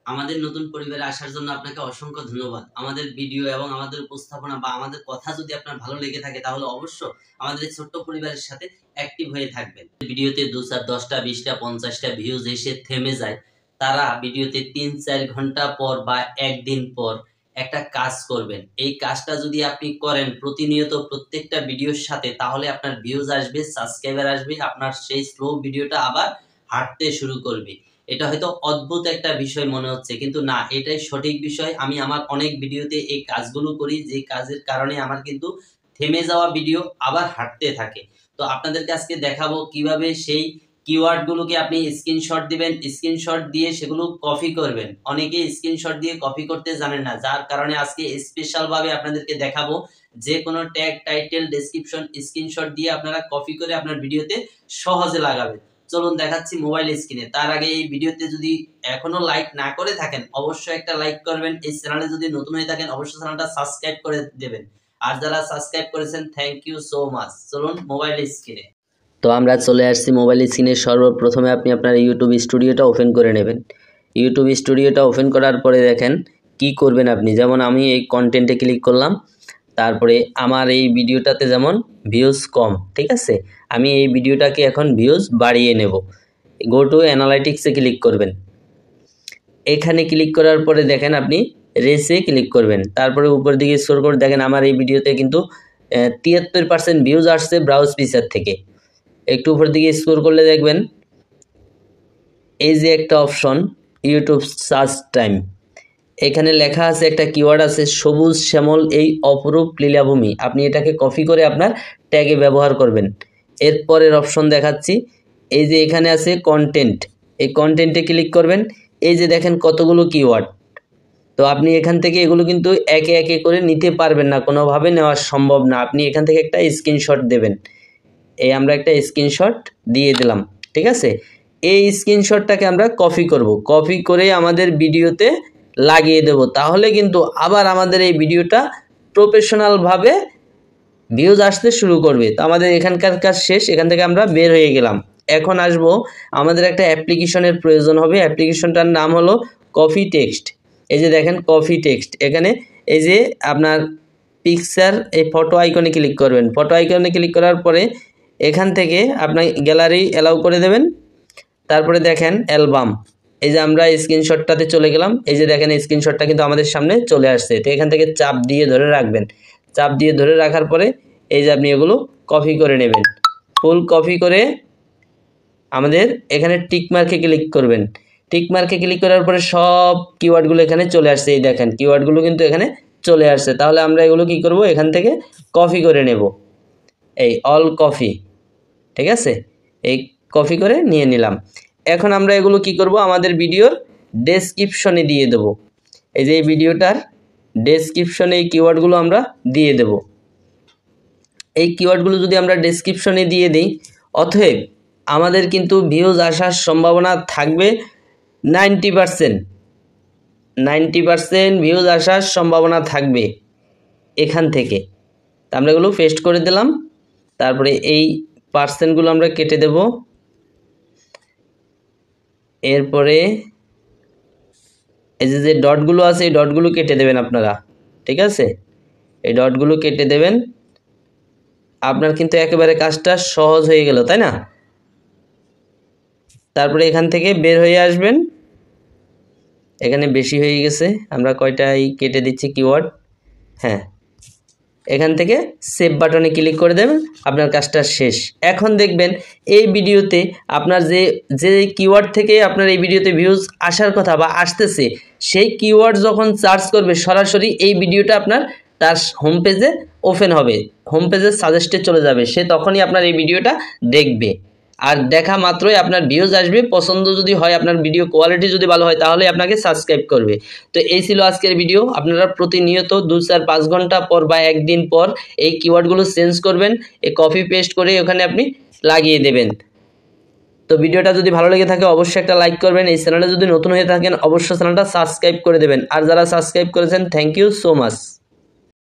আমাদের নতুন পরিবারে আসার জন্য আপনাকে অসংখ্য ধন্যবাদ। আমাদের ভিডিও এবং আমাদের উপস্থাপনা বা আমাদের কথা যদি আপনার ভালো লেগে থাকে তাহলে অবশ্য আমাদের এই ছোট্ট পরিবারের সাথে অ্যাক্টিভ হয়ে থাকবেন। ভিডিওতে 2-4, 10টা 20টা 50টা ভিউজ এসে থেমে যায়, তারা ভিডিওতে 3-4 ঘন্টা পর বা একদিন পর একটা কাজ করবেন। এই কাজটা যদি আপনি করেন প্রতিনিয়ত প্রত্যেকটা ভিডিওর সাথে, তাহলে আপনার ভিউজ আসবে, সাবস্ক্রাইবার আসবে, আপনার সেই স্লো ভিডিওটা আবার হাঁটতে শুরু করবে। এটা হয়তো অদ্ভুত একটা বিষয় মনে হচ্ছে, কিন্তু না, এটাই সঠিক বিষয়। আমি আমার অনেক ভিডিওতে এই কাজগুলো করি, যে কাজের কারণে আমার কিন্তু থেমে যাওয়া ভিডিও আবার হাঁটতে থাকে। তো আপনাদেরকে আজকে দেখাবো কিভাবে সেই কিওয়ার্ড গুলোকে আপনি স্ক্রিনশট দিবেন, স্ক্রিনশট দিয়ে সেগুলো কপি করবেন। অনেকে স্ক্রিনশট দিয়ে কপি করতে জানেন না, যার কারণে আজকে স্পেশাল ভাবে আপনাদেরকে দেখাবো যে কোনো ট্যাগ, টাইটেল, ডেসক্রিপশন স্ক্রিনশট দিয়ে আপনারা কপি করে আপনার ভিডিওতে সহজে লাগাবেন। চলুন দেখাচ্ছি মোবাইল স্ক্রিনে। তার আগে এই ভিডিওতে যদি এখনো লাইক না করে থাকেন অবশ্যই একটা লাইক করবেন। এই চ্যানেলে যদি নতুন হয়ে থাকেন অবশ্যই চ্যানেলটা সাবস্ক্রাইব করে দেবেন। আর যারা সাবস্ক্রাইব করেছেন থ্যাংক ইউ সো মাচ। চলুন মোবাইল স্ক্রিনে। তো আমরা চলে আসছি মোবাইল স্ক্রিনে। সর্বপ্রথমে আপনি আপনার ইউটিউব স্টুডিওটা ওপেন করে নেবেন। ইউটিউব স্টুডিওটা ওপেন করার পরে দেখেন কি করবেন আপনি। যেমন আমি এই কন্টেন্টে ক্লিক করলাম, তারপরে আমার এই ভিডিওটাতে যেমন ভিউজ কম, ঠিক আছে, আমি এই ভিডিওটাকে এখন ভিউজ বাড়িয়ে নেব। গো টু অ্যানালাইটিক্সে ক্লিক করবেন। এখানে ক্লিক করার পরে দেখেন আপনি রেসে ক্লিক করবেন। তারপরে উপর দিকে স্ক্রল করে দেখেন আমার এই ভিডিওতে কিন্তু 73% ভিউজ আসছে ব্রাউজ ফিচার থেকে। একটু উপর দিকে স্ক্রল করলে দেখবেন এই যে একটা অপশন ইউটিউব সার্চ টাইম, এখানে লেখা আছে একটা কিওয়ার্ড আছে সবুজ শ্যামল এই অপরূপ লীলাভূমি। আপনি এটাকে কপি করে আপনার ট্যাগে ব্যবহার করবেন। এরপরের অপশন দেখাচ্ছি, এই যে এখানে আছে কন্টেন্ট, এই কন্টেন্টে ক্লিক করবেন। এই যে দেখেন কতগুলো কিওয়ার্ড, তো আপনি এখান থেকে এগুলো কিন্তু একে একে করে নিতে পারবেন না, কোনোভাবে নেওয়া সম্ভব না। আপনি এখান থেকে একটা স্ক্রিনশট দেবেন। এই আমরা একটা স্ক্রিনশট দিয়ে দিলাম, ঠিক আছে। এই স্ক্রিনশটটাকে আমরা কপি করব, কপি করে আমাদের ভিডিওতে লাগিয়ে দেব। তাহলে কিন্তু আবার আমাদের এই ভিডিওটা প্রফেশনালভাবে ভিউজ আসতে শুরু করবে। তো আমাদের এখানকার কাজ শেষ, এখান থেকে আমরা বের হয়ে গেলাম। এখন আসবো, আমাদের একটা অ্যাপ্লিকেশনের প্রয়োজন হবে। অ্যাপ্লিকেশনটার নাম হলো কপি টেক্সট। এই যে দেখেন কপি টেক্সট, এখানে এই যে আপনার পিকচার, এই ফটো আইকনে ক্লিক করবেন। ফটো আইকনে ক্লিক করার পরে এখান থেকে আপনার গ্যালারি অ্যালাউ করে দেবেন। তারপরে দেখেন অ্যালবাম, এই যে আমরা স্ক্রিনশটটাতে চলে গেলাম। এই যে দেখেন স্ক্রিনশটটা কিন্তু আমাদের সামনে চলে আসছে। তো এখান থেকে চাপ দিয়ে ধরে রাখবেন। চাপ দিয়ে ধরে রাখার পরে এই যে আপনি এগুলো কপি করে নেবেন। ফুল কপি করে আমাদের এখানে টিক মার্কে ক্লিক করবেন। টিক মার্কে ক্লিক করার পরে সব কিওয়ার্ডগুলো এখানে চলে আসছে। এই দেখেন কিওয়ার্ডগুলো কিন্তু এখানে চলে আসছে। তাহলে আমরা এগুলো কি করব, এখান থেকে কপি করে নেব। এই অল কপি, ঠিক আছে, এই কপি করে নিয়ে নিলাম। এখন আমরা এগুলো কি করব, আমাদের ভিডিওর ডেসক্রিপশনে দিয়ে দেব। এই যে এই ভিডিওটার ডেসক্রিপশনে এই কিওয়ার্ডগুলো আমরা দিয়ে দেব। এই কিওয়ার্ডগুলো যদি আমরা ডেসক্রিপশনে দিয়ে দিই, অতএব আমাদের কিন্তু ভিউজ আসার সম্ভাবনা থাকবে 90%। 90% ভিউজ আসার সম্ভাবনা থাকবে এখান থেকে। তা আমরা এগুলো পেস্ট করে দিলাম। তারপরে এই পার্সেন্টগুলো আমরা কেটে দেব। এরপরে এই যে ডটগুলো আছে এই ডটগুলো কেটে দেবেন আপনারা, ঠিক আছে, এই ডটগুলো কেটে দেবেন। আপনার কিন্তু একেবারে কাজটা সহজ হয়ে গেল, তাই না? তারপরে এখান থেকে বের হয়ে আসবেন। এখানে বেশি হয়ে গেছে, আমরা কয়টাই কেটে দিচ্ছি কিওয়ার্ড। হ্যাঁ, এখান থেকে সেভ বাটনে ক্লিক করে দেবেন, আপনার কাজটা শেষ। এখন দেখবেন এই ভিডিওতে আপনার যে কিওয়ার্ড থেকে আপনার এই ভিডিওতে ভিউজ আসার কথা বা আসতেছে, সেই কিওয়ার্ড যখন সার্চ করবে সরাসরি এই ভিডিওটা আপনার তার হোম পেজে ওপেন হবে, হোম পেজের সাজেস্টে চলে যাবে। সে তখনই আপনার এই ভিডিওটা দেখবে, আর দেখা মাত্রই আপনার ভিউজ আসবে। পছন্দ যদি হয়, আপনার ভিডিও কোয়ালিটি যদি ভালো হয়, তাহলে আপনাকে সাবস্ক্রাইব করবে। তো এই ছিল আজকের ভিডিও। আপনারা প্রতিনিয়ত 2-4-5 ঘন্টা পর বা একদিন পর এই কিওয়ার্ডগুলো চেঞ্জ করবেন, এই কপি পেস্ট করে ওখানে আপনি লাগিয়ে দেবেন। তো ভিডিওটা যদি ভালো লেগে থাকে অবশ্যই একটা লাইক করবেন। এই চ্যানেলে যদি নতুন হয়ে থাকেন অবশ্যই চ্যানেলটা সাবস্ক্রাইব করে দেবেন। আর যারা সাবস্ক্রাইব করেছেন থ্যাংক ইউ সো মাচ।